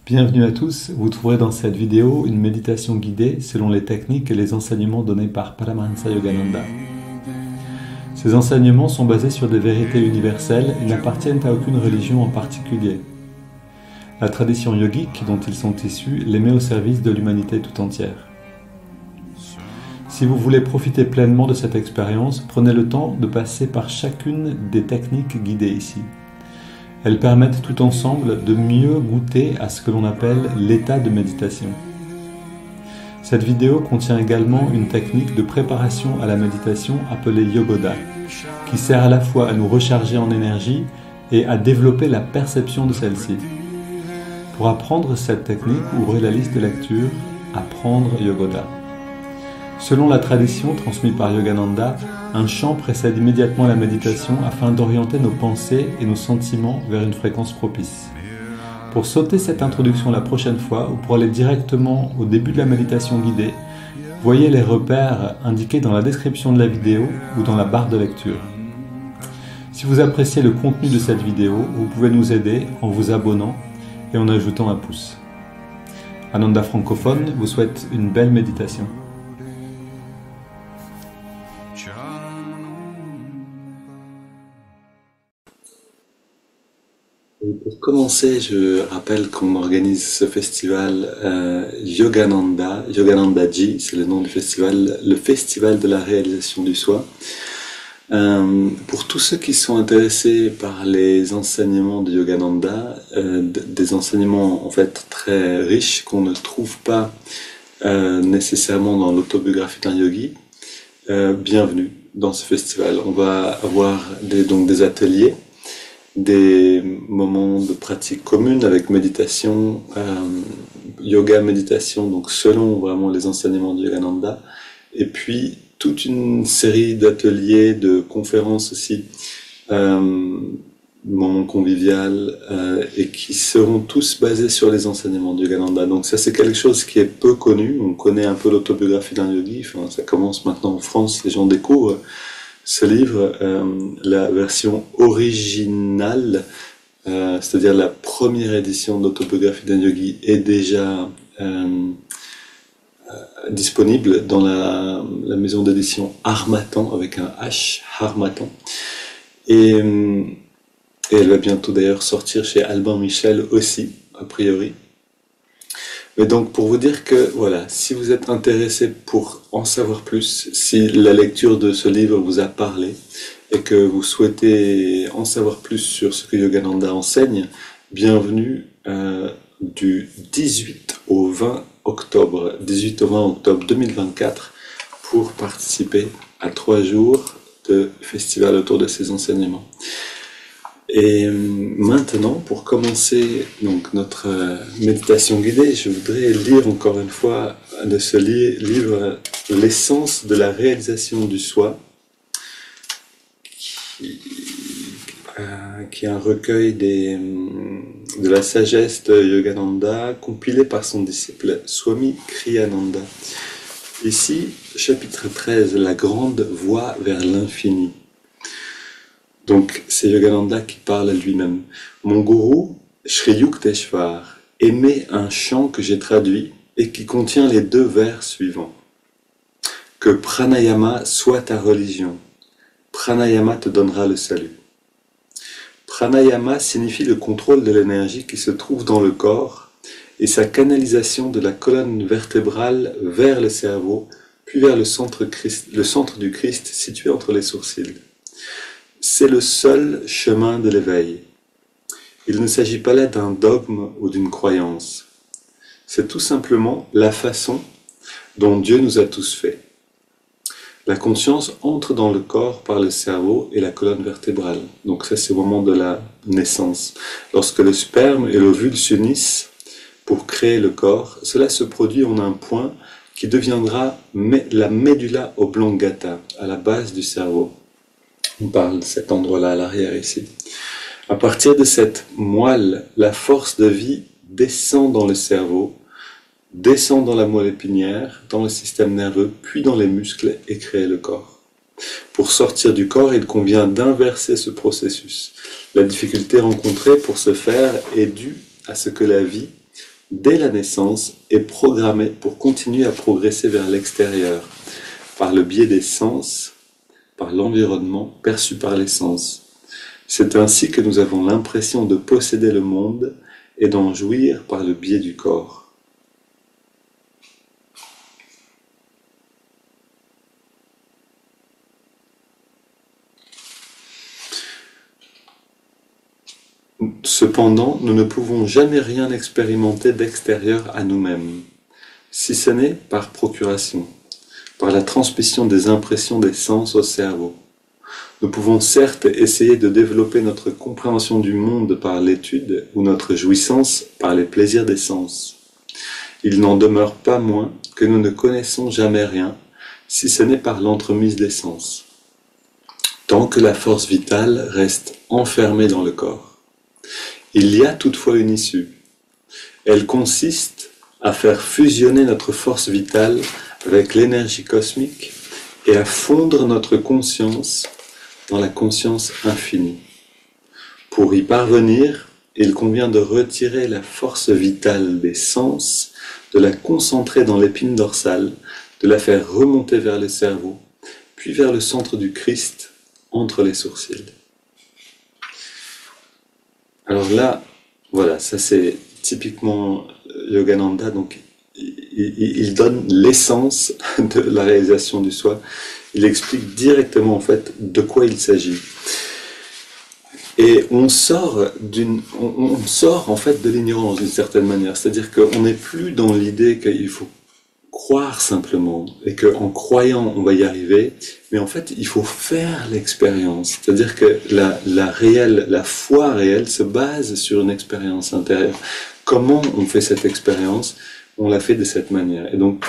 Bienvenue à tous, vous trouverez dans cette vidéo une méditation guidée selon les techniques et les enseignements donnés par Paramahansa Yogananda. Ces enseignements sont basés sur des vérités universelles et n'appartiennent à aucune religion en particulier. La tradition yogique dont ils sont issus les met au service de l'humanité tout entière. Si vous voulez profiter pleinement de cette expérience, prenez le temps de passer par chacune des techniques guidées ici. Elles permettent tout ensemble de mieux goûter à ce que l'on appelle l'état de méditation. Cette vidéo contient également une technique de préparation à la méditation appelée Yogoda, qui sert à la fois à nous recharger en énergie et à développer la perception de celle-ci. Pour apprendre cette technique, ouvrez la liste de lecture « Apprendre Yogoda ». Selon la tradition transmise par Yogananda, un chant précède immédiatement la méditation afin d'orienter nos pensées et nos sentiments vers une fréquence propice. Pour sauter cette introduction la prochaine fois ou pour aller directement au début de la méditation guidée, voyez les repères indiqués dans la description de la vidéo ou dans la barre de lecture. Si vous appréciez le contenu de cette vidéo, vous pouvez nous aider en vous abonnant et en ajoutant un pouce. Ananda Francophone vous souhaite une belle méditation. Pour commencer, je rappelle qu'on organise ce festival Yogananda, Yogananda-ji, c'est le nom du festival, le festival de la réalisation du soi. Pour tous ceux qui sont intéressés par les enseignements de Yogananda, des enseignements en fait très riches qu'on ne trouve pas nécessairement dans l'autobiographie d'un yogi, bienvenue dans ce festival. On va avoir des ateliers, des moments de pratique commune avec méditation, yoga, méditation, donc selon vraiment les enseignements de Yogananda, et puis toute une série d'ateliers, de conférences aussi, moments conviviaux, et qui seront tous basés sur les enseignements de Yogananda. Donc ça c'est quelque chose qui est peu connu, on connaît un peu l'autobiographie d'un yogi, enfin, ça commence maintenant en France, les gens découvrent ce livre, la version originale, c'est-à-dire la première édition d'autobiographie d'un yogi est déjà disponible dans la maison d'édition Harmattan, avec un H, Harmattan. Et elle va bientôt d'ailleurs sortir chez Albin Michel aussi, a priori. Mais donc pour vous dire que voilà, si vous êtes intéressé pour en savoir plus, si la lecture de ce livre vous a parlé et que vous souhaitez en savoir plus sur ce que Yogananda enseigne, bienvenue du 18 au 20 octobre 2024 pour participer à 3 jours de festival autour de ces enseignements. Et maintenant, pour commencer donc notre méditation guidée, je voudrais lire encore une fois de ce livre L'essence de la réalisation du soi, qui est un recueil de la sagesse de Yogananda, compilé par son disciple Swami Kriyananda. Ici, chapitre 13, la grande voie vers l'infini. Donc, c'est Yogananda qui parle à lui-même. Mon gourou, Sri Yukteswar, émet un chant que j'ai traduit et qui contient les 2 vers suivants. Que pranayama soit ta religion. Pranayama te donnera le salut. Pranayama signifie le contrôle de l'énergie qui se trouve dans le corps et sa canalisation de la colonne vertébrale vers le cerveau, puis vers le centre du Christ situé entre les sourcils. C'est le seul chemin de l'éveil. Il ne s'agit pas là d'un dogme ou d'une croyance. C'est tout simplement la façon dont Dieu nous a tous faits. La conscience entre dans le corps par le cerveau et la colonne vertébrale. Donc ça c'est au moment de la naissance. Lorsque le sperme et l'ovule s'unissent pour créer le corps, cela se produit en un point qui deviendra la medulla oblongata, à la base du cerveau. On parle de cet endroit-là à l'arrière ici. À partir de cette moelle, la force de vie descend dans le cerveau, descend dans la moelle épinière, dans le système nerveux, puis dans les muscles et crée le corps. Pour sortir du corps, il convient d'inverser ce processus. La difficulté rencontrée pour ce faire est due à ce que la vie dès la naissance, est programmé pour continuer à progresser vers l'extérieur, par le biais des sens, par l'environnement perçu par les sens. C'est ainsi que nous avons l'impression de posséder le monde et d'en jouir par le biais du corps. Cependant, nous ne pouvons jamais rien expérimenter d'extérieur à nous-mêmes, si ce n'est par procuration, par la transmission des impressions des sens au cerveau. Nous pouvons certes essayer de développer notre compréhension du monde par l'étude ou notre jouissance par les plaisirs des sens. Il n'en demeure pas moins que nous ne connaissons jamais rien, si ce n'est par l'entremise des sens, tant que la force vitale reste enfermée dans le corps. Il y a toutefois une issue. Elle consiste à faire fusionner notre force vitale avec l'énergie cosmique et à fondre notre conscience dans la conscience infinie. Pour y parvenir, il convient de retirer la force vitale des sens, de la concentrer dans l'épine dorsale, de la faire remonter vers le cerveau, puis vers le centre du Christ, entre les sourcils. Alors là, voilà, ça c'est typiquement Yogananda, donc il donne l'essence de la réalisation du soi. Il explique directement en fait de quoi il s'agit. Et on sort en fait de l'ignorance d'une certaine manière, c'est-à-dire qu'on n'est plus dans l'idée qu'il faut croire simplement et qu'en croyant on va y arriver, mais en fait il faut faire l'expérience, c'est-à-dire que la foi réelle se base sur une expérience intérieure. Comment on fait cette expérience? On l'a fait de cette manière. Et donc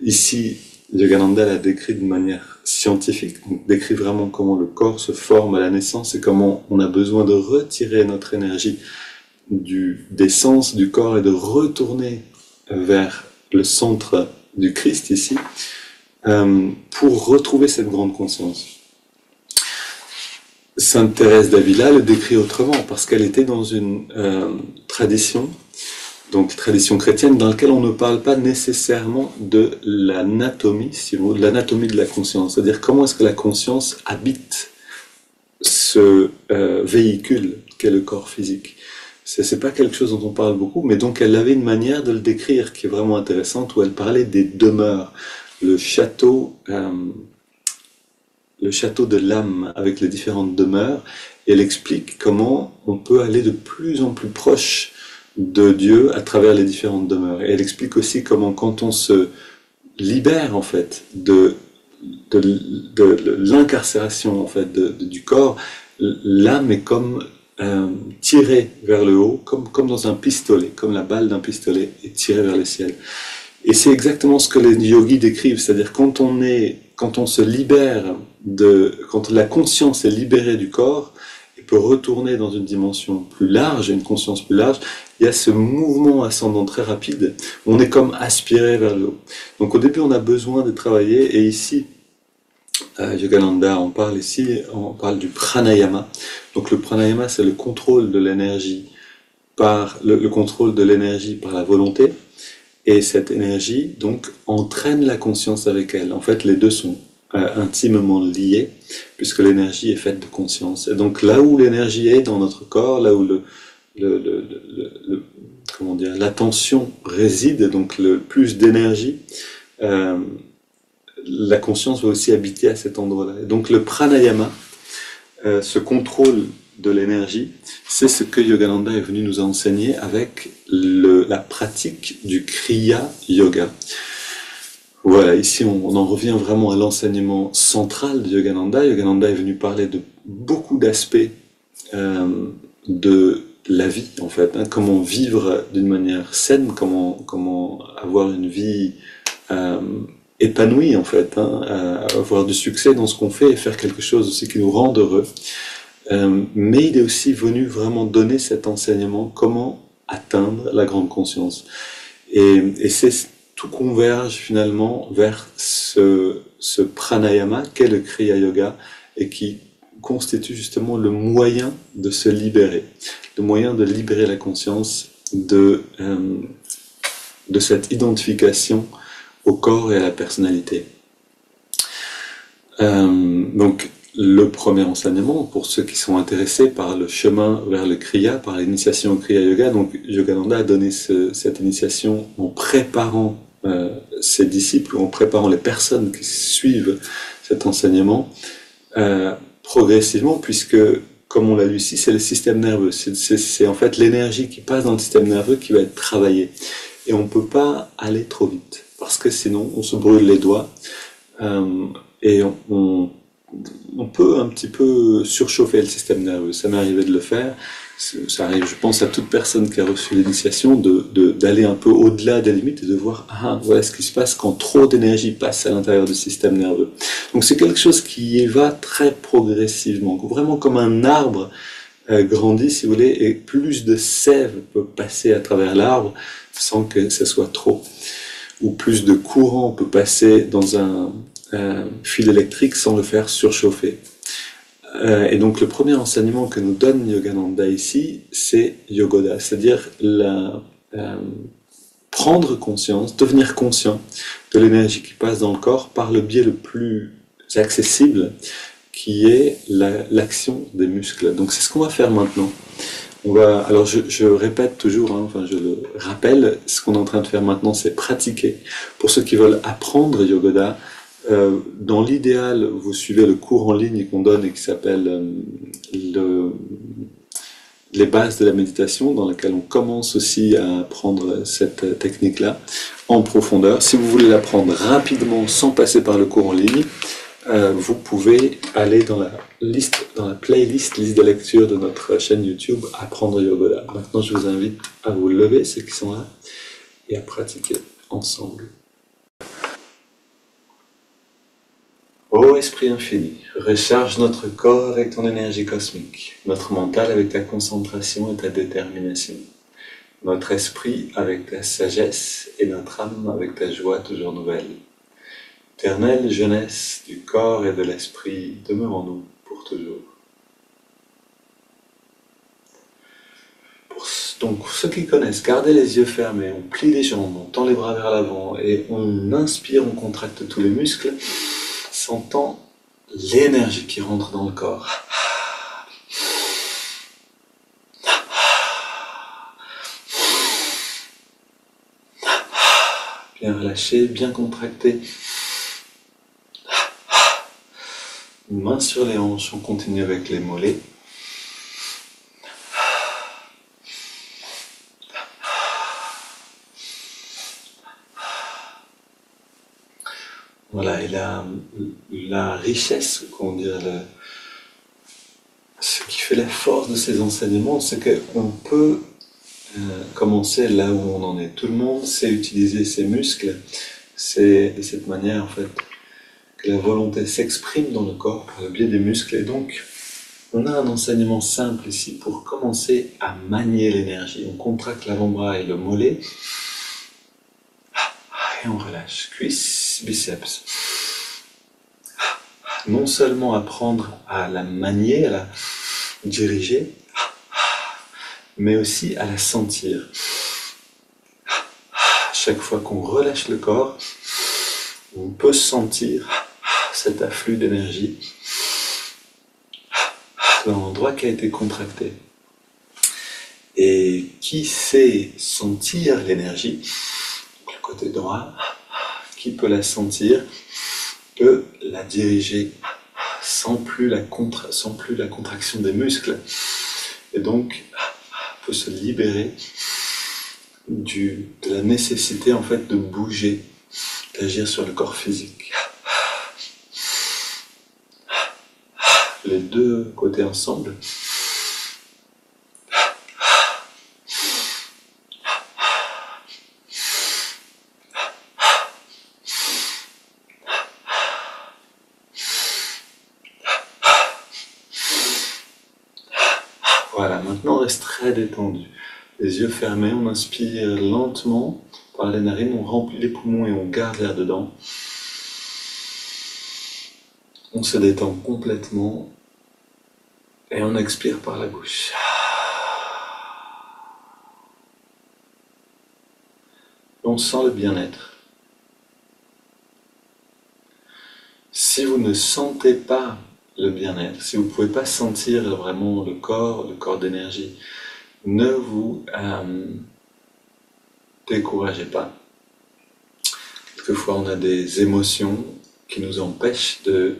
ici Yogananda l'a décrit de manière scientifique, donc décrit vraiment comment le corps se forme à la naissance et comment on a besoin de retirer notre énergie des sens du corps et de retourner vers le centre du Christ ici, pour retrouver cette grande conscience. Sainte Thérèse d'Avila le décrit autrement, parce qu'elle était dans une tradition, donc tradition chrétienne, dans laquelle on ne parle pas nécessairement de l'anatomie, si vous voulez, de l'anatomie de la conscience, c'est-à-dire comment est-ce que la conscience habite ce véhicule qu'est le corps physique. C'est pas quelque chose dont on parle beaucoup, mais donc elle avait une manière de le décrire qui est vraiment intéressante, où elle parlait des demeures, le château de l'âme avec les différentes demeures, et elle explique comment on peut aller de plus en plus proche de Dieu à travers les différentes demeures. Et elle explique aussi comment quand on se libère en fait de l'incarcération en fait du corps, l'âme est comme tirée vers le haut, comme dans un pistolet, comme la balle d'un pistolet est tirée vers le ciel. Et c'est exactement ce que les yogis décrivent, c'est-à-dire quand on se libère quand la conscience est libérée du corps et peut retourner dans une dimension plus large, une conscience plus large, il y a ce mouvement ascendant très rapide, on est comme aspiré vers le haut. Donc au début on a besoin de travailler, et ici, Yogananda on parle du pranayama. Donc le pranayama c'est le contrôle de l'énergie le contrôle de l'énergie par la volonté, et cette énergie donc entraîne la conscience avec elle. En fait les deux sont intimement liés, puisque l'énergie est faite de conscience. Et donc là où l'énergie est dans notre corps, là où l'attention réside, donc le plus d'énergie, la conscience va aussi habiter à cet endroit-là. Et donc le pranayama, ce contrôle de l'énergie, c'est ce que Yogananda est venu nous enseigner avec la pratique du Kriya Yoga. Voilà, ici on en revient vraiment à l'enseignement central de Yogananda. Yogananda est venu parler de beaucoup d'aspects de la vie, en fait, hein, comment vivre d'une manière saine, comment avoir une vie épanouie, en fait, hein, avoir du succès dans ce qu'on fait et faire quelque chose aussi qui nous rende heureux. Mais il est aussi venu vraiment donner cet enseignement, comment atteindre la grande conscience. Et tout converge finalement vers ce pranayama qu'est le Kriya Yoga, et qui constitue justement le moyen de se libérer, le moyen de libérer la conscience de de cette identification au corps et à la personnalité. Donc, le premier enseignement, pour ceux qui sont intéressés par le chemin vers le Kriya, par l'initiation au Kriya Yoga, donc Yogananda a donné cette initiation en préparant ses disciples, ou en préparant les personnes qui suivent cet enseignement, progressivement, puisque, comme on l'a lu ici, c'est le système nerveux. C'est en fait l'énergie qui passe dans le système nerveux qui va être travaillée. Et on ne peut pas aller trop vite, parce que sinon on se brûle les doigts, et on peut un petit peu surchauffer le système nerveux. Ça m'est arrivé de le faire. Ça arrive, je pense, à toute personne qui a reçu l'initiation d'aller un peu au-delà des limites et de voir, voilà ce qui se passe quand trop d'énergie passe à l'intérieur du système nerveux. Donc c'est quelque chose qui y va très progressivement, vraiment comme un arbre grandit, si vous voulez, et plus de sève peut passer à travers l'arbre sans que ce soit trop. Ou plus de courant peut passer dans un fil électrique sans le faire surchauffer. Et donc le premier enseignement que nous donne Yogananda ici, c'est Yogoda, c'est-à-dire prendre conscience, devenir conscient de l'énergie qui passe dans le corps par le biais le plus accessible, qui est l'action des muscles. Donc c'est ce qu'on va faire maintenant. Alors je répète toujours, enfin je le rappelle, ce qu'on est en train de faire maintenant, c'est pratiquer. Pour ceux qui veulent apprendre Yogoda, dans l'idéal, vous suivez le cours en ligne qu'on donne et qui s'appelle les bases de la méditation, dans lequel on commence aussi à apprendre cette technique-là en profondeur. Si vous voulez l'apprendre rapidement sans passer par le cours en ligne, vous pouvez aller dans la playlist liste de lecture de notre chaîne YouTube Apprendre Yogoda. Maintenant, je vous invite à vous lever, ceux qui sont là, et à pratiquer ensemble. Ô Esprit infini, recharge notre corps avec ton énergie cosmique, notre mental avec ta concentration et ta détermination, notre esprit avec ta sagesse et notre âme avec ta joie toujours nouvelle. Éternelle jeunesse du corps et de l'esprit, demeure en nous pour toujours. Donc, ceux qui connaissent, gardez les yeux fermés, on plie les jambes, on tend les bras vers l'avant et on inspire, on contracte tous les muscles, sentant l'énergie qui rentre dans le corps. Bien relâché, bien contracté. Main sur les hanches, on continue avec les mollets. Voilà, et la richesse, comment dire, ce qui fait la force de ces enseignements, c'est qu'on peut commencer là où on en est. Tout le monde sait utiliser ses muscles. C'est de cette manière, en fait, que la volonté s'exprime dans le corps par le biais des muscles. Et donc, on a un enseignement simple ici pour commencer à manier l'énergie. On contracte l'avant-bras et le mollet. Et on relâche. Cuisses, biceps. Non seulement apprendre à la manier, à la diriger, mais aussi à la sentir. Chaque fois qu'on relâche le corps, on peut sentir cet afflux d'énergie dans l'endroit qui a été contracté. Et qui sait sentir l'énergie, le côté droit, qui peut la sentir, peut la diriger sans plus la contraction des muscles. Et donc, peut se libérer de la nécessité en fait de bouger, d'agir sur le corps physique. Les deux côtés ensemble. Voilà, maintenant on reste très détendu. Les yeux fermés, on inspire lentement par les narines, on remplit les poumons et on garde l'air dedans. On se détend complètement et on expire par la bouche. on sent le bien-être. Si vous ne sentez pas le bien-être, si vous ne pouvez pas sentir vraiment le corps d'énergie, ne vous découragez pas. Quelquefois, on a des émotions qui nous empêchent de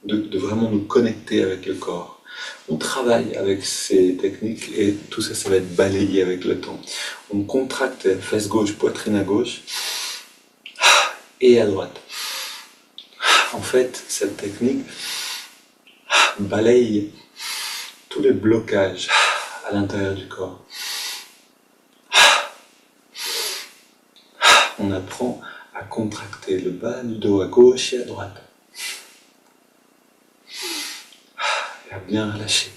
vraiment nous connecter avec le corps. On travaille avec ces techniques et tout ça, ça va être balayé avec le temps. On contracte fesse gauche, poitrine à gauche et à droite. En fait, cette technique balaye tous les blocages à l'intérieur du corps. On apprend à contracter le bas du dos à gauche et à droite. Et à bien relâcher.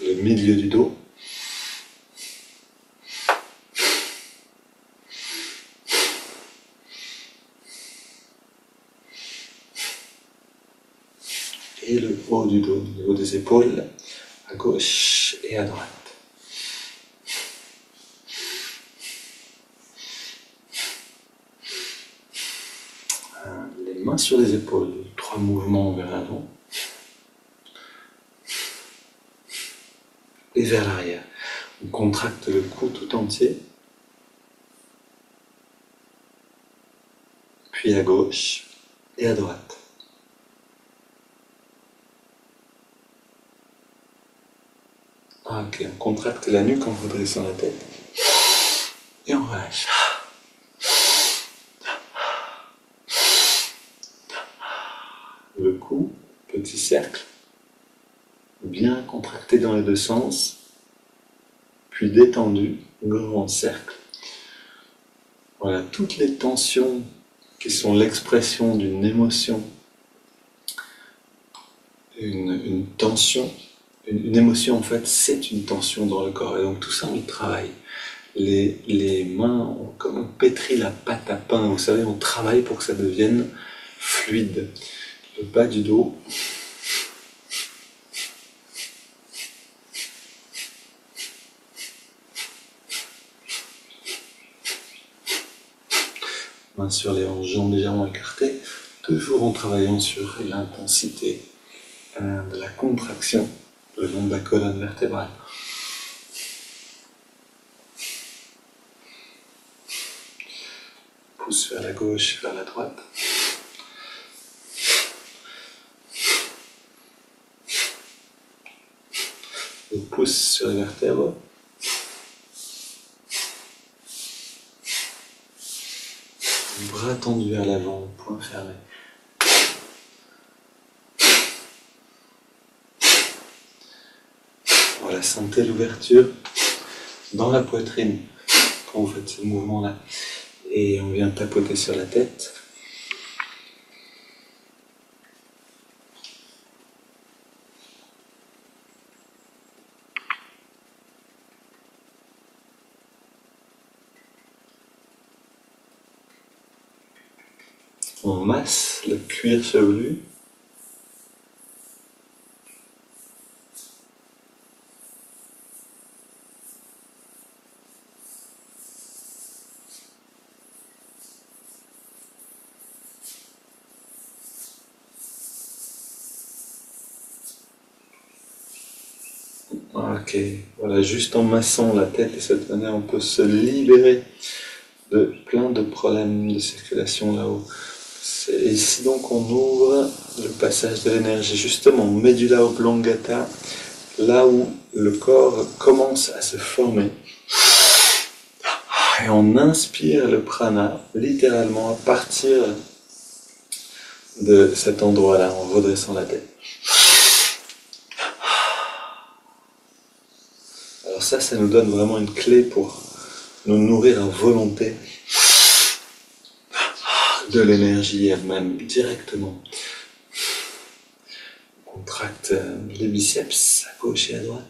Le milieu du dos. Et le haut du dos, au niveau des épaules, à gauche et à droite. Les mains sur les épaules, 3 mouvements vers l'avant et vers l'arrière. On contracte le cou tout entier, puis à gauche et à droite. Ok, on contracte la nuque en redressant la tête et on relâche. Le cou, petit cercle, bien contracté dans les deux sens, puis détendu, grand cercle. Voilà, toutes les tensions qui sont l'expression d'une émotion, une tension, une émotion en fait, c'est une tension dans le corps. Et donc tout ça, on le travaille. Les mains, comme on pétrit la pâte à pain, vous savez, on travaille pour que ça devienne fluide. Le bas du dos. Mains sur les hanches, jambes légèrement écartées, toujours en travaillant sur l'intensité de la contraction le long de la colonne vertébrale. Pousse vers la gauche, vers la droite. Et pousse sur les vertèbres. Bras tendus vers l'avant, poing fermé. Voilà, sentez l'ouverture dans la poitrine quand vous faites ce mouvement-là. Et on vient tapoter sur la tête. On masse le cuir chevelu. Ok, voilà, juste en massant la tête, et cette manière on peut se libérer de plein de problèmes de circulation là-haut. C'est ici donc on ouvre le passage de l'énergie, justement, Medulla oblongata, là où le corps commence à se former. Et on inspire le prana, littéralement, à partir de cet endroit-là, en redressant la tête. Alors ça nous donne vraiment une clé pour nous nourrir à volonté de l'énergie elle-même, directement. On contracte les biceps à gauche et à droite.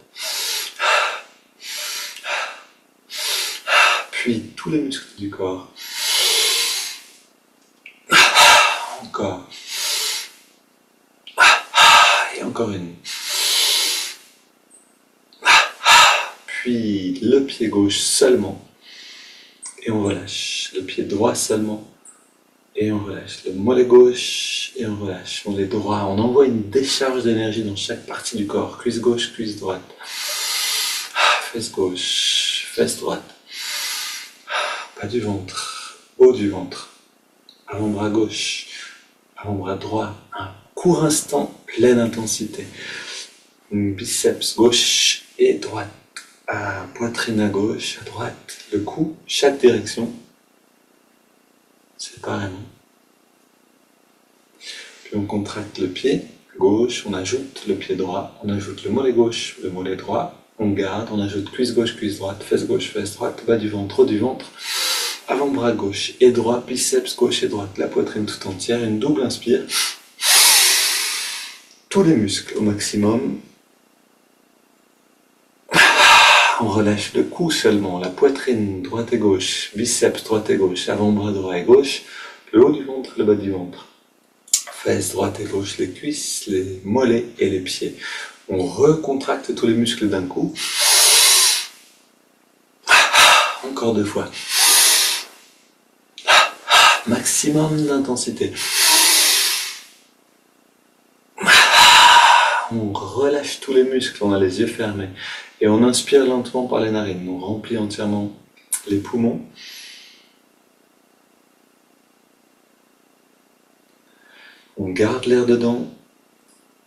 Puis tous les muscles du corps. Encore. Et encore une. puis le pied gauche seulement, et on relâche. Le pied droit seulement, et on relâche. Le mollet gauche, et on relâche. On est droit, on envoie une décharge d'énergie dans chaque partie du corps. Cuisse gauche, cuisse droite. Fesse gauche, fesse droite. Bas du ventre, haut du ventre. Avant-bras gauche, avant-bras droit. Un court instant, pleine intensité. Biceps gauche et droite. Poitrine à gauche, à droite. Le cou, chaque direction. Séparément. Puis on contracte le pied gauche, on ajoute le pied droit, on ajoute le mollet gauche, le mollet droit. On garde, on ajoute cuisse gauche, cuisse droite, fesse gauche, fesse droite, bas du ventre, haut du ventre, avant-bras gauche et droit, biceps gauche et droite, la poitrine tout entière, une double inspire. Tous les muscles au maximum. On relâche le cou seulement, la poitrine droite et gauche, biceps droite et gauche, avant-bras droit et gauche, le haut du ventre, le bas du ventre. Fesses droite et gauche, les cuisses, les mollets et les pieds. On recontracte tous les muscles d'un coup. Encore 2 fois. Maximum d'intensité. On relâche tous les muscles, on a les yeux fermés. Et on inspire lentement par les narines. On remplit entièrement les poumons. On garde l'air dedans.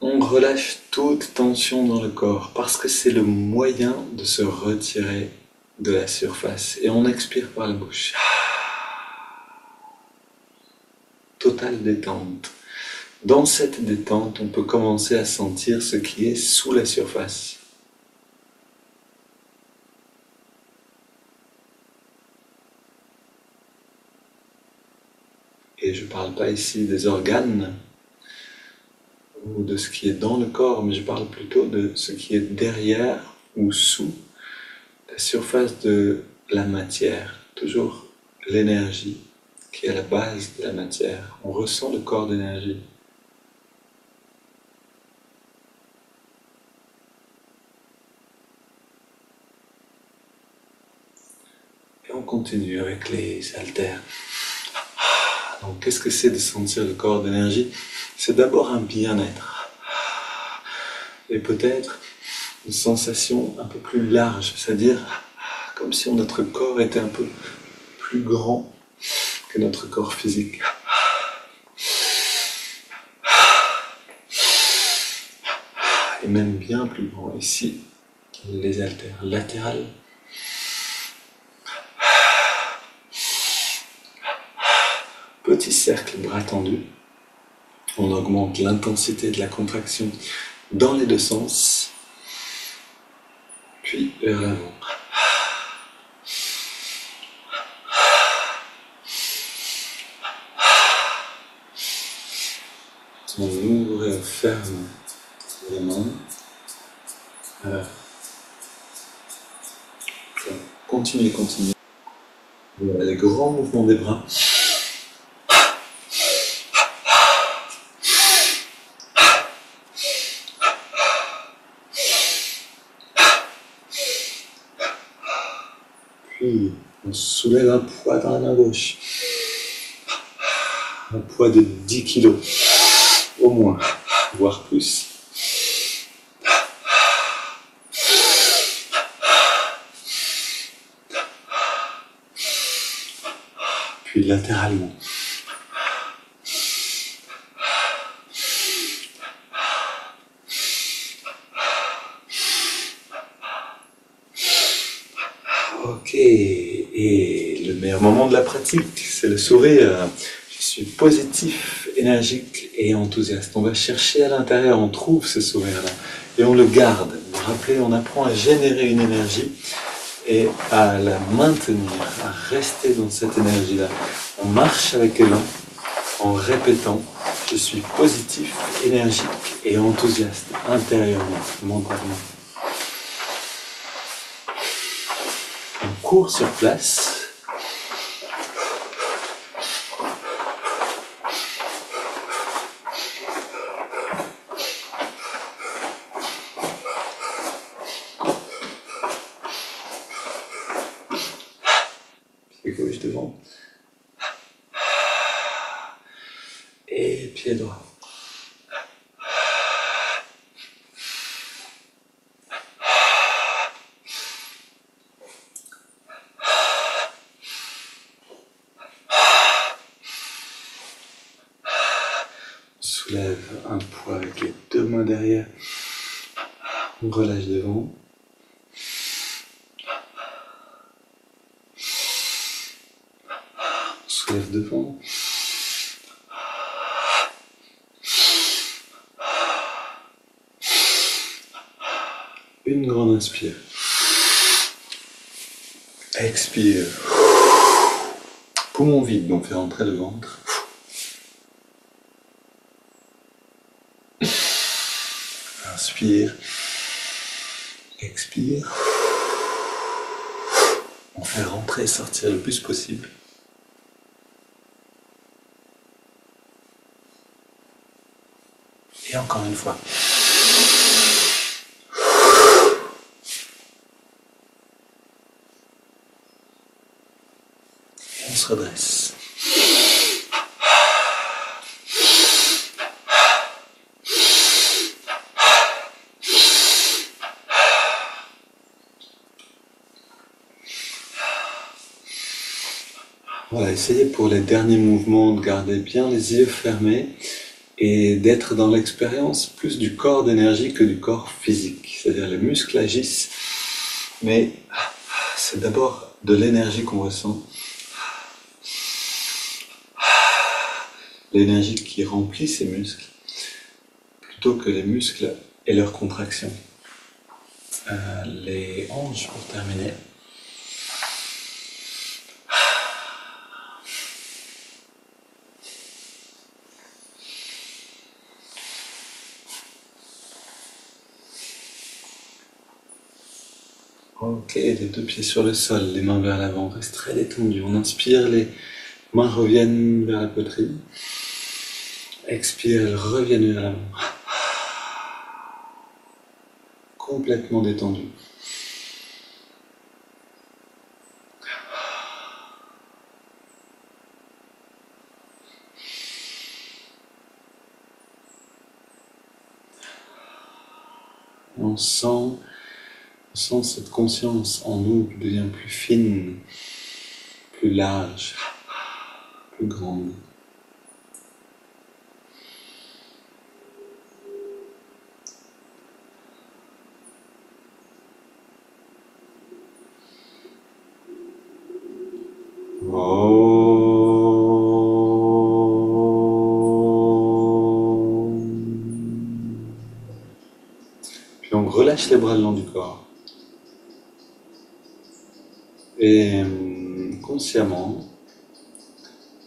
On relâche toute tension dans le corps parce que c'est le moyen de se retirer de la surface. Et on expire par la bouche. Totale détente. Dans cette détente, on peut commencer à sentir ce qui est sous la surface. Et je ne parle pas ici des organes ou de ce qui est dans le corps, mais je parle plutôt de ce qui est derrière ou sous la surface de la matière. Toujours l'énergie qui est à la base de la matière. On ressent le corps d'énergie. Et on continue avec les haltères. Donc, qu'est-ce que c'est de sentir le corps d'énergie? C'est d'abord un bien-être. Et peut-être une sensation un peu plus large, c'est-à-dire comme si notre corps était un peu plus grand que notre corps physique. Et même bien plus grand. Ici, les haltères latérales. Petit cercle bras tendu. On augmente l'intensité de la contraction dans les 2 sens. Puis vers l'avant. On ouvre et on ferme les mains. Alors, continuez. Voilà, les grands mouvements des bras. Puis, on soulève un poids dans la main gauche. Un poids de 10 kg, au moins, voire plus. Puis latéralement. Ok, et le meilleur moment de la pratique, c'est le sourire. Je suis positif, énergique et enthousiaste. On va chercher à l'intérieur, on trouve ce sourire-là et on le garde. Vous vous rappelez, on apprend à générer une énergie et à la maintenir, à rester dans cette énergie-là. On marche avec élan en répétant « Je suis positif, énergique et enthousiaste intérieurement, mentalement ». On court sur place. et gauche devant. Et pied droit. On soulève un poids avec les deux mains derrière. On relâche devant. On soulève devant. Une grande inspire. Expire. Poumon vide, donc fait rentrer le ventre. Inspire. Expire. On fait rentrer et sortir le plus possible. Et encore une fois. Et on se redresse. Voilà, essayez pour les derniers mouvements de garder bien les yeux fermés et d'être dans l'expérience plus du corps d'énergie que du corps physique. C'est-à-dire les muscles agissent, mais c'est d'abord de l'énergie qu'on ressent. L'énergie qui remplit ces muscles, plutôt que les muscles et leurs contractions. Les hanches pour terminer. Ok, les deux pieds sur le sol, les mains vers l'avant, reste très détendu. On inspire, les mains reviennent vers la poitrine. Expire, elles reviennent vers l'avant. Complètement détendu. On sent cette conscience en nous qui devient plus fine, plus large, plus grande. Puis on relâche les bras le long du corps. Et consciemment,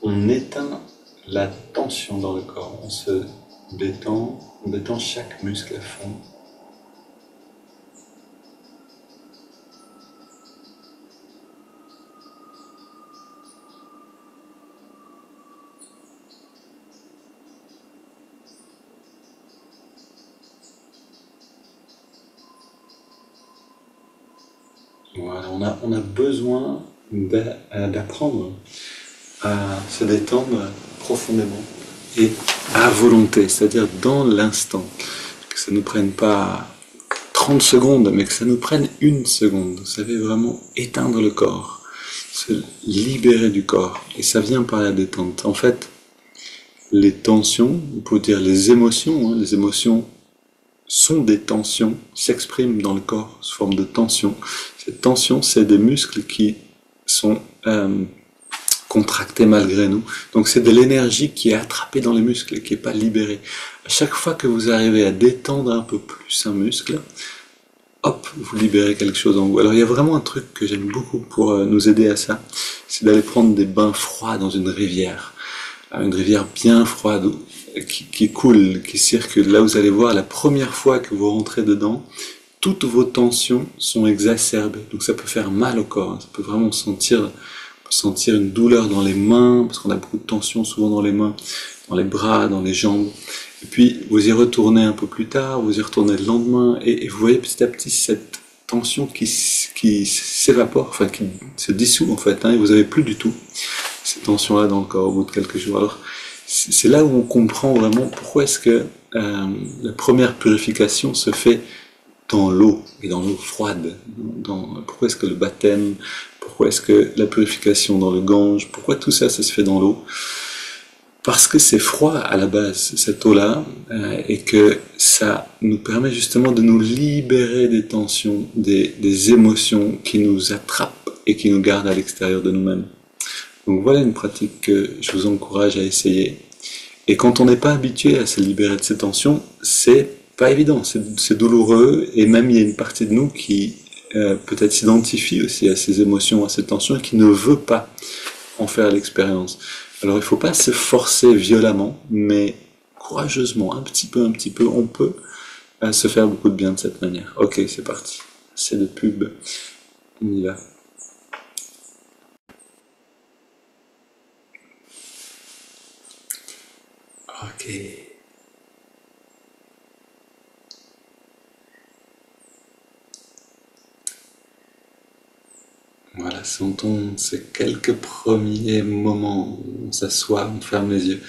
on éteint la tension dans le corps. On se détend, on détend chaque muscle à fond. Voilà, on a besoin d'apprendre à se détendre profondément et à volonté, c'est-à-dire dans l'instant. Que ça ne nous prenne pas 30 secondes, mais que ça nous prenne 1 seconde. Vous savez, vraiment éteindre le corps, se libérer du corps. Et ça vient par la détente. En fait, les tensions, on peut dire les émotions sont des tensions, s'expriment dans le corps sous forme de tension. Cette tension, c'est des muscles qui sont contractés malgré nous. Donc c'est de l'énergie qui est attrapée dans les muscles et qui n'est pas libérée. À chaque fois que vous arrivez à détendre un peu plus un muscle, hop, vous libérez quelque chose en vous. Alors il y a vraiment un truc que j'aime beaucoup pour nous aider à ça, c'est d'aller prendre des bains froids dans une rivière bien froide, qui coule, qui circule. Là, vous allez voir, la première fois que vous rentrez dedans, toutes vos tensions sont exacerbées. Donc ça peut faire mal au corps, ça peut vraiment sentir une douleur dans les mains, parce qu'on a beaucoup de tension souvent dans les mains, dans les bras, dans les jambes. Et puis, vous y retournez un peu plus tard, vous y retournez le lendemain, et vous voyez petit à petit cette tension qui s'évapore, enfin qui se dissout en fait, hein, et vous n'avez plus du tout ces tensions-là dans le corps au bout de quelques jours. Alors c'est là où on comprend vraiment pourquoi est-ce que la première purification se fait dans l'eau, et dans l'eau froide. Pourquoi est-ce que le baptême, pourquoi est-ce que la purification dans le Gange, pourquoi tout ça, ça se fait dans l'eau? Parce que c'est froid à la base, cette eau-là, et que ça nous permet justement de nous libérer des tensions, des émotions qui nous attrapent et qui nous gardent à l'extérieur de nous-mêmes. Donc voilà une pratique que je vous encourage à essayer. Et quand on n'est pas habitué à se libérer de ces tensions, c'est pas évident, c'est douloureux, et même il y a une partie de nous qui peut-être s'identifie aussi à ces émotions, à ces tensions, et qui ne veut pas en faire l'expérience. Alors il ne faut pas se forcer violemment, mais courageusement, un petit peu, on peut se faire beaucoup de bien de cette manière. Ok, c'est parti. C'est de pub. On y va. Ok. Voilà, sentons ces quelques premiers moments où on s'assoit, on ferme les yeux.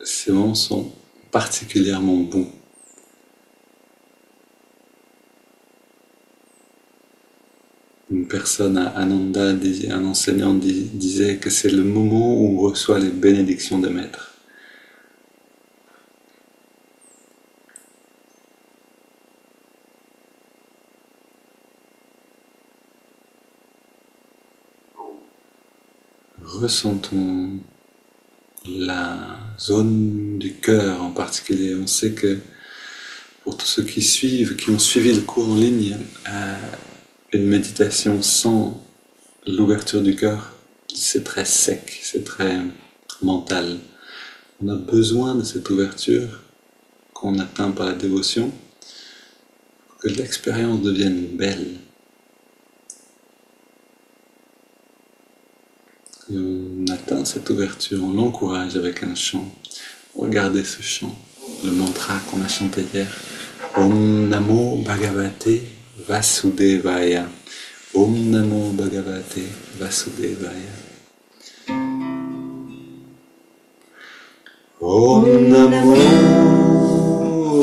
Ces moments sont particulièrement bons. Une personne à Ananda, un enseignant, disait que c'est le moment où on reçoit les bénédictions des maîtres. Ressentons la zone du cœur en particulier. On sait que pour tous ceux qui suivent, qui ont suivi le cours en ligne, une méditation sans l'ouverture du cœur, c'est très sec, c'est très mental. On a besoin de cette ouverture qu'on atteint par la dévotion pour que l'expérience devienne belle. Et on atteint cette ouverture, on l'encourage avec un chant. Regardez ce chant, le mantra qu'on a chanté hier. Om Namo Bhagavate Vasudevaya. Om Namo Bhagavate Vasudevaya. Om Namo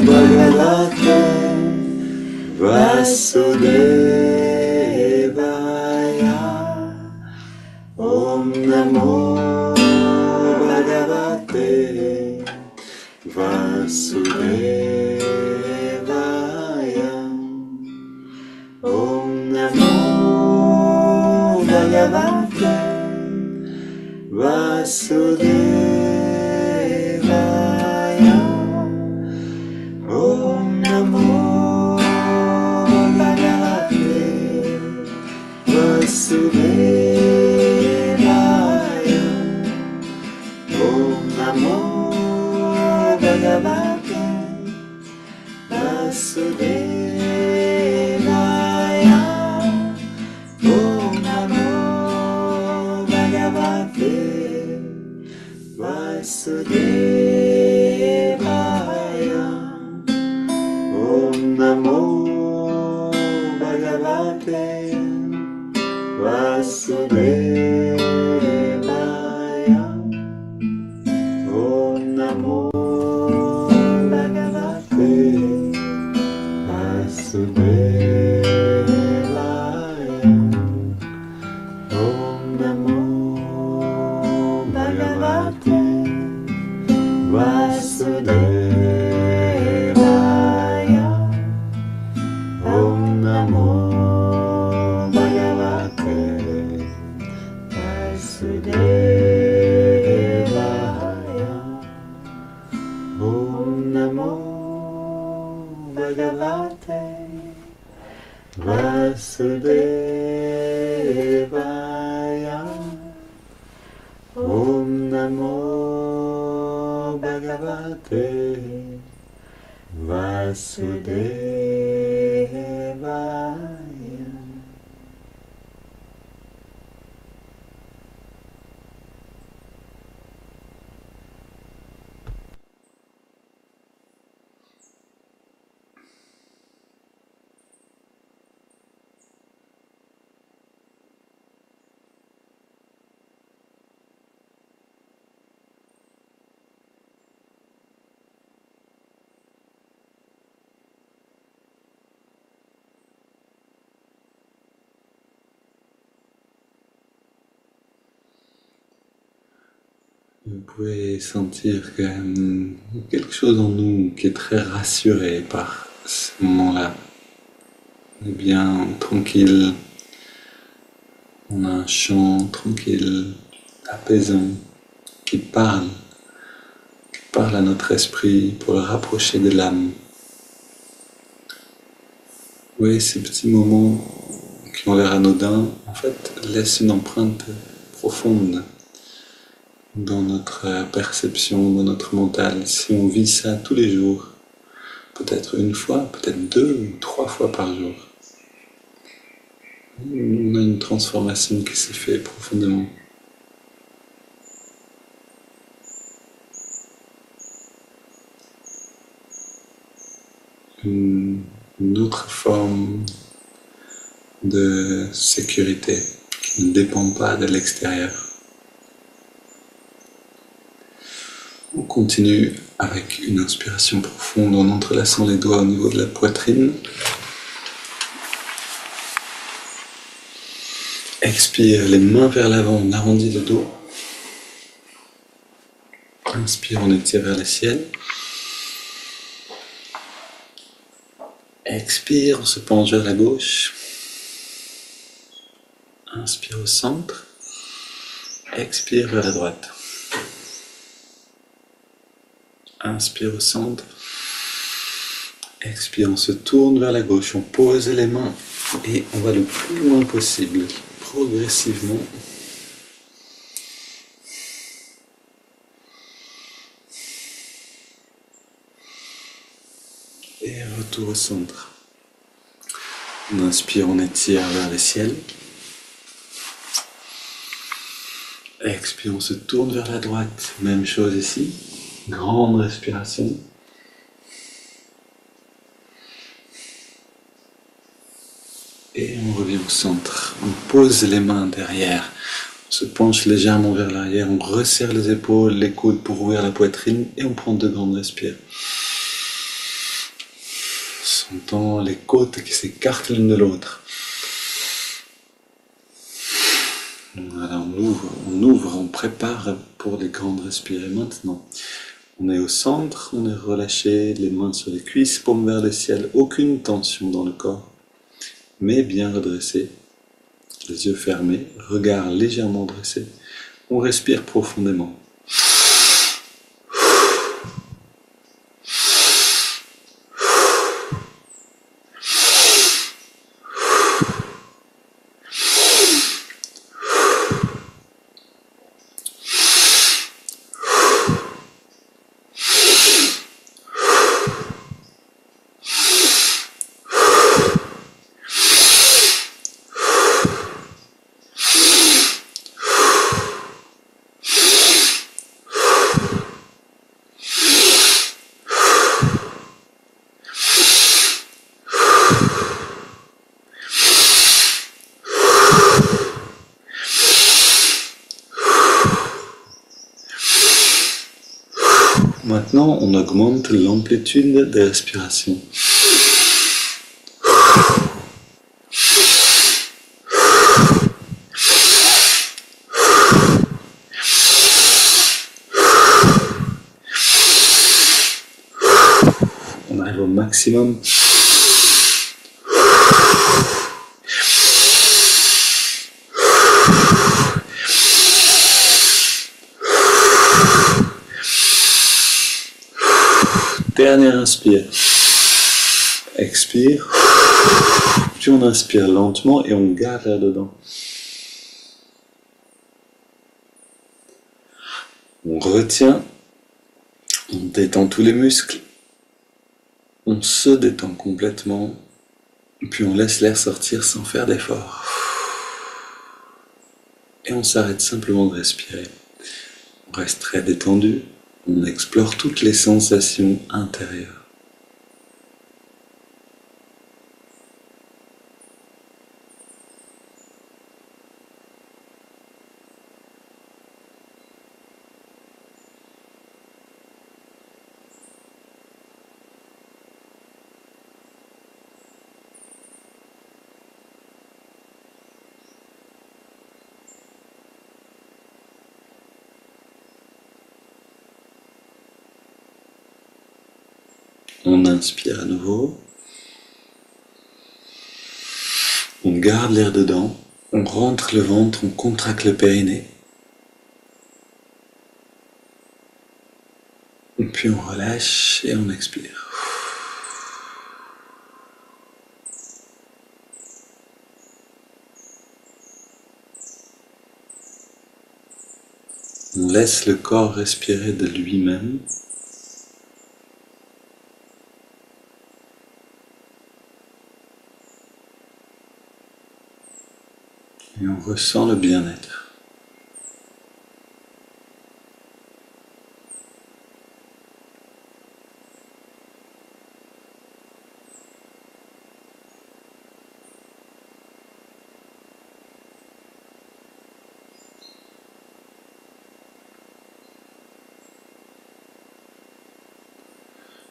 Bhagavate Vasudevaya. Om Namo Bhagavate Vasudevaya. Om Namo Bhagavate Vasudevaya. Om Namo Bhagavate Vasudevaya. Om Namo Bhagavate Vasudevaya. Om Namo Bhagavate Vasudevaya. Om Namo Bhagavate Vasudevaya. Om Namo Bhagavate Vasudevaya. Om Namo Bhagavate Vasudevaya. Om Namo Bhagavate Vasudevaya. Om Namo Bhagavate Vasudevaya. Om Namo Bhagavate Vasudevaya. Vous pouvez sentir qu'il y a quelque chose en nous qui est très rassuré par ce moment-là. On est bien tranquille, on a un chant tranquille, apaisant, qui parle à notre esprit pour le rapprocher de l'âme. Oui, ces petits moments qui ont l'air anodins, en fait, laissent une empreinte profonde dans notre perception, dans notre mental. Si on vit ça tous les jours, peut-être une fois, peut-être 2 ou 3 fois par jour, on a une transformation qui s'est faite profondément. Une autre forme de sécurité qui ne dépend pas de l'extérieur. On continue avec une inspiration profonde en entrelaçant les doigts au niveau de la poitrine. Expire, les mains vers l'avant, on arrondit le dos. Inspire, on étire vers le ciel. Expire, on se penche vers la gauche. Inspire au centre. Expire vers la droite. Inspire au centre. Expire, on se tourne vers la gauche. On pose les mains et on va le plus loin possible, progressivement. Et retour au centre. On inspire, on étire vers le ciel. Expire, on se tourne vers la droite. Même chose ici. Grande respiration. Et on revient au centre. On pose les mains derrière. On se penche légèrement vers l'arrière. On resserre les épaules, les coudes pour ouvrir la poitrine. Et on prend 2 grandes respires. Sentant les côtes qui s'écartent l'une de l'autre. Voilà, on ouvre, on prépare pour les grandes respirées. Maintenant, on est au centre, on est relâché, les mains sur les cuisses, paumes vers le ciel, aucune tension dans le corps, mais bien redressé, les yeux fermés, regard légèrement dressé. On respire profondément. Maintenant, on augmente l'amplitude des respirations. On arrive au maximum. Dernière inspire. Expire. Puis on inspire lentement et on garde l'air dedans. On retient. On détend tous les muscles. On se détend complètement. Puis on laisse l'air sortir sans faire d'effort. Et on s'arrête simplement de respirer. On reste très détendu. On explore toutes les sensations intérieures. On inspire à nouveau. On garde l'air dedans. On rentre le ventre, on contracte le périnée. Et puis on relâche et on expire. On laisse le corps respirer de lui-même. Et on ressent le bien-être.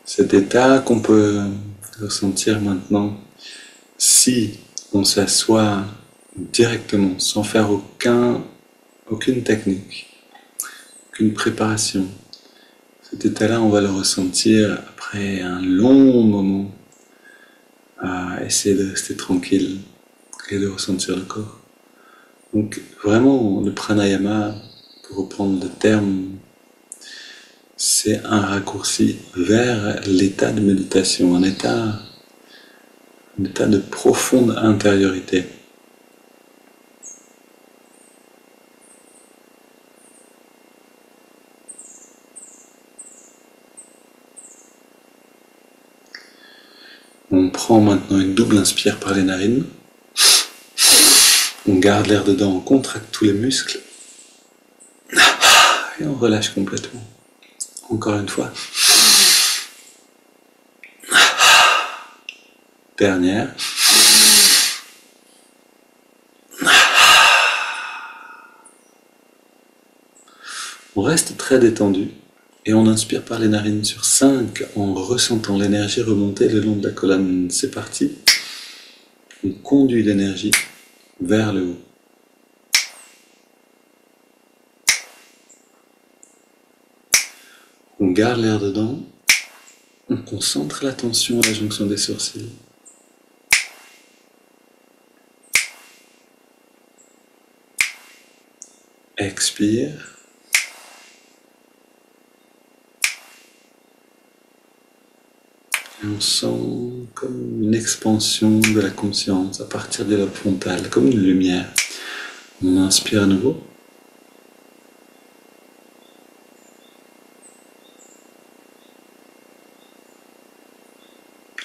Cet état qu'on peut ressentir maintenant, si on s'assoit directement, sans faire aucune technique, aucune préparation, cet état-là, on va le ressentir après un long moment à essayer de rester tranquille et de ressentir le corps. Donc vraiment, le pranayama, pour reprendre le terme, c'est un raccourci vers l'état de méditation, un état de profonde intériorité. On prend maintenant une double inspire par les narines. On garde l'air dedans, on contracte tous les muscles. Et on relâche complètement. Encore une fois. Dernière. On reste très détendu et on inspire par les narines sur 5 en ressentant l'énergie remonter le long de la colonne. C'est parti. On conduit l'énergie vers le haut. On garde l'air dedans. On concentre l'attention à la jonction des sourcils. Expire. Et on sent comme une expansion de la conscience à partir des lobes frontales, comme une lumière. On inspire à nouveau.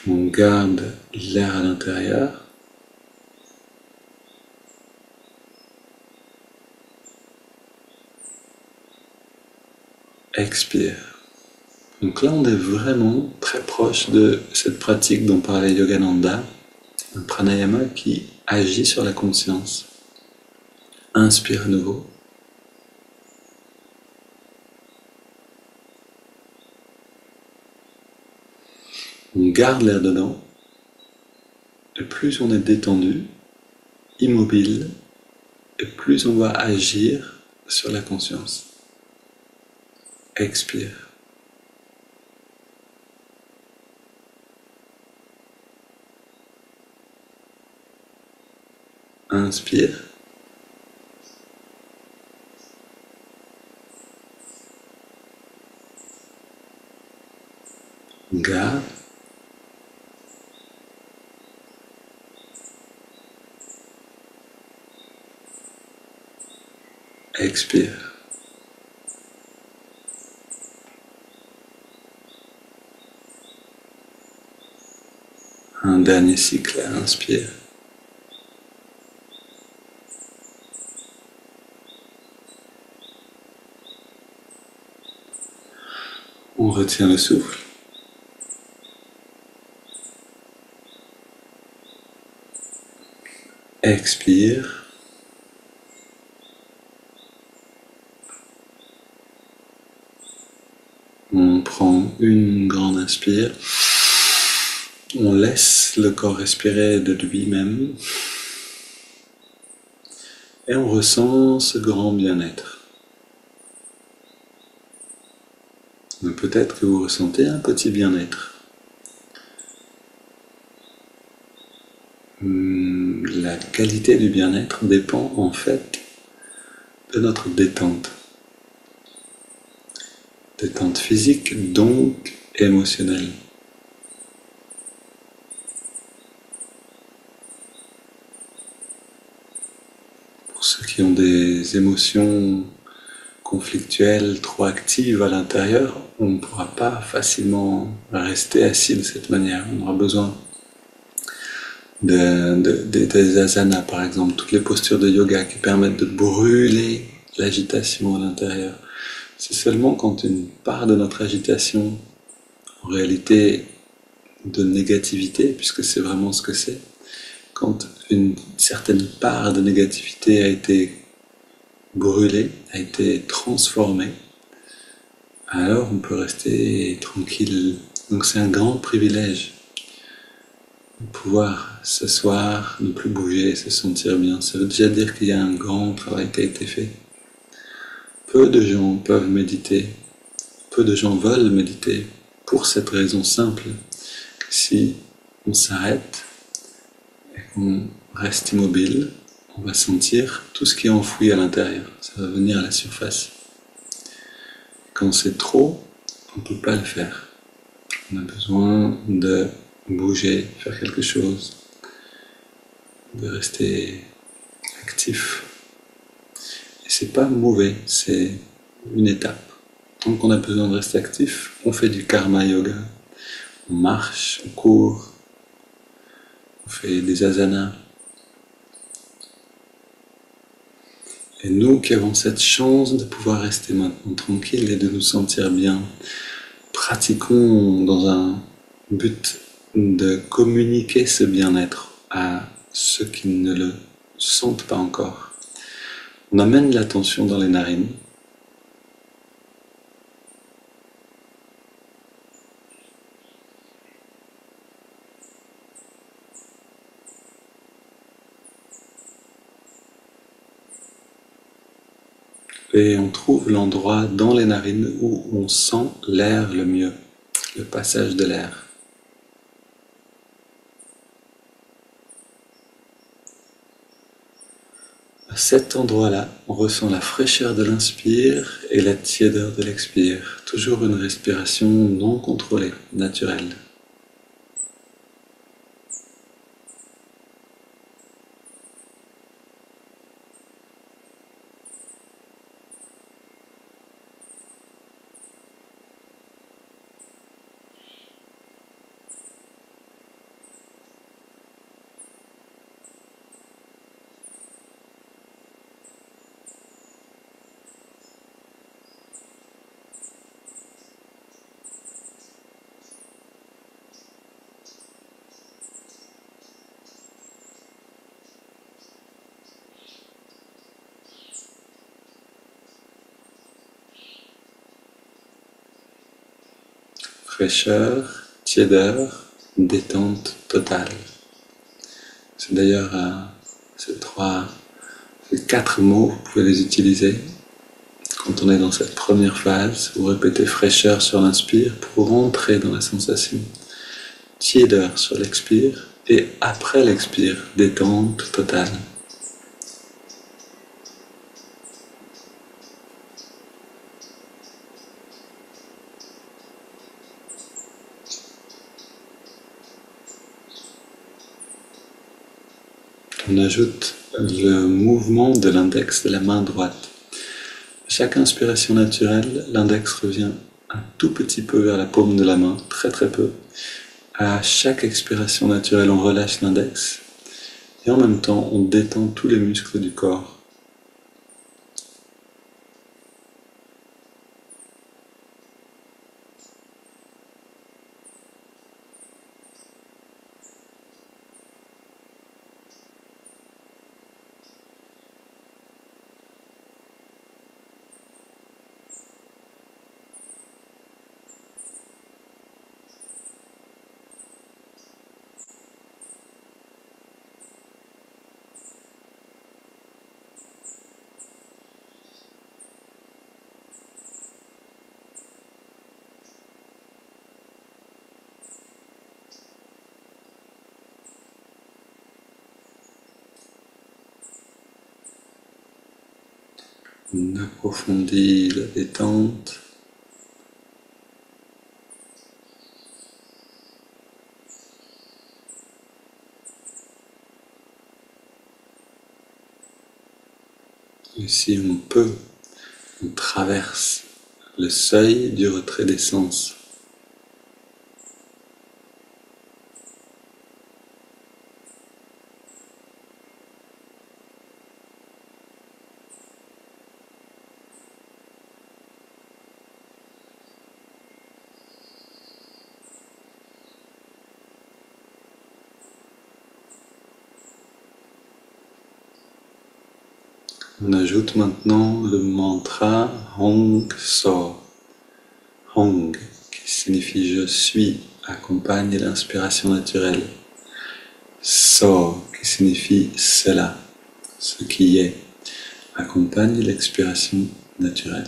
On garde l'air à l'intérieur. Expire. Donc là, on est vraiment très proche de cette pratique dont parlait Yogananda, un pranayama qui agit sur la conscience. Inspire à nouveau. On garde l'air dedans. Et plus on est détendu, immobile, et plus on va agir sur la conscience. Expire. Inspire. Garde. Expire. Un dernier cycle, inspire. On retient le souffle. Expire. On prend une grande inspire. On laisse le corps respirer de lui-même. Et on ressent ce grand bien-être. Peut-être que vous ressentez un petit bien-être. La qualité du bien-être dépend en fait de notre détente. Détente physique, donc émotionnelle. Pour ceux qui ont des émotions conflictuelles trop actives à l'intérieur, on ne pourra pas facilement rester assis de cette manière. On aura besoin des asanas, par exemple, toutes les postures de yoga qui permettent de brûler l'agitation à l'intérieur. C'est seulement quand une part de notre agitation, en réalité de négativité, puisque c'est vraiment ce que c'est, quand une certaine part de négativité a été brûlée, a été transformée, alors on peut rester tranquille. Donc c'est un grand privilège de pouvoir s'asseoir, ne plus bouger, se sentir bien. Ça veut déjà dire qu'il y a un grand travail qui a été fait. Peu de gens peuvent méditer, peu de gens veulent méditer pour cette raison simple que si on s'arrête et qu'on reste immobile, on va sentir tout ce qui est enfoui à l'intérieur. Ça va venir à la surface. Quand c'est trop, on ne peut pas le faire. On a besoin de bouger, faire quelque chose, de rester actif. Et c'est pas mauvais, c'est une étape. Donc on a besoin de rester actif, on fait du karma yoga, on marche, on court, on fait des asanas. Et nous qui avons cette chance de pouvoir rester maintenant tranquille et de nous sentir bien, pratiquons dans un but de communiquer ce bien-être à ceux qui ne le sentent pas encore. On amène l'attention dans les narines. Et on trouve l'endroit dans les narines où on sent l'air le mieux, le passage de l'air. À cet endroit-là, on ressent la fraîcheur de l'inspire et la tiédeur de l'expire. Toujours une respiration non contrôlée, naturelle. Fraîcheur, tiédeur, détente totale. C'est d'ailleurs ces quatre mots, vous pouvez les utiliser quand on est dans cette première phase. Vous répétez fraîcheur sur l'inspire pour rentrer dans la sensation, tiédeur sur l'expire et après l'expire, détente totale. On ajoute le mouvement de l'index de la main droite. À chaque inspiration naturelle, l'index revient un tout petit peu vers la paume de la main, très très peu. À chaque expiration naturelle, on relâche l'index et en même temps, on détend tous les muscles du corps. On approfondit la détente. Et si on peut, on traverse le seuil du retrait des sens. On ajoute maintenant le mantra Hong So. Hong, qui signifie je suis, accompagne l'inspiration naturelle. So, qui signifie cela, ce qui est, accompagne l'expiration naturelle.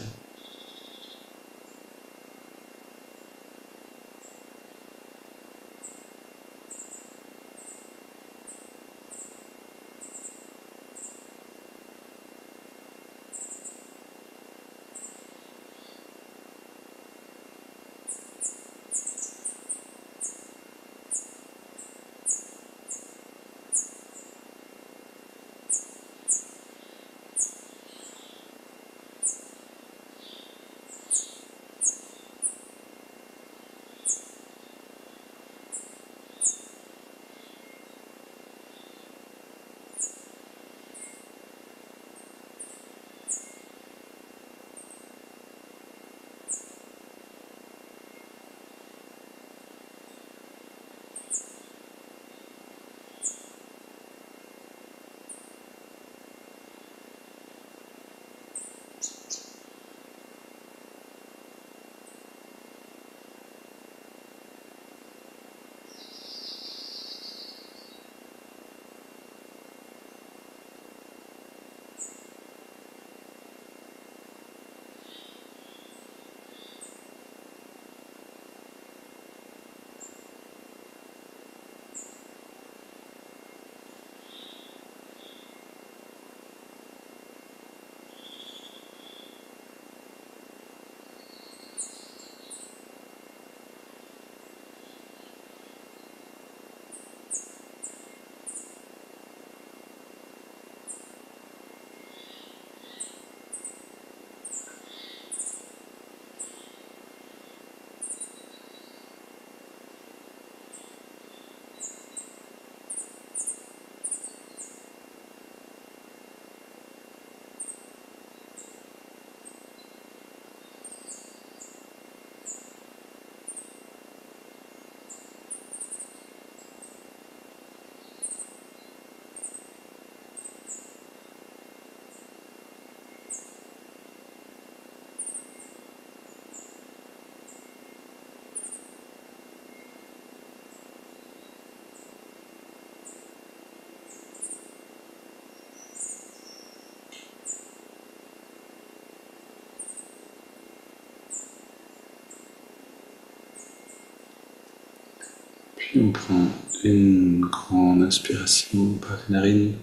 Puis on prend une grande inspiration par les narines.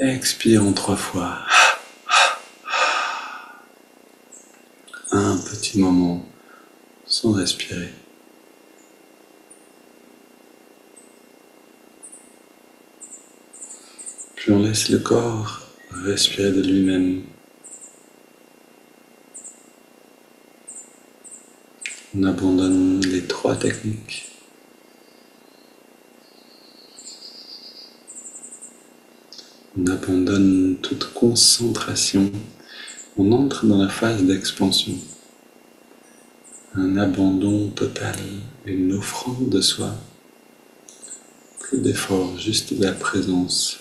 Expirons 3 fois. Un petit moment sans respirer. Puis on laisse le corps respirer de lui-même. On abandonne les 3 techniques. On abandonne toute concentration. On entre dans la phase d'expansion. Un abandon total, une offrande de soi. Plus d'effort, juste de la présence.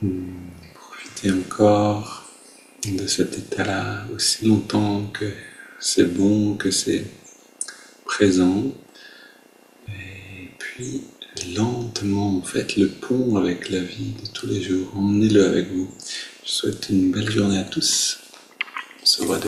Profitez encore de cet état-là aussi longtemps que c'est bon, que c'est présent. Et puis, lentement, faites le pont avec la vie de tous les jours. Emmenez-le avec vous. Je souhaite une belle journée à tous. On se voit demain.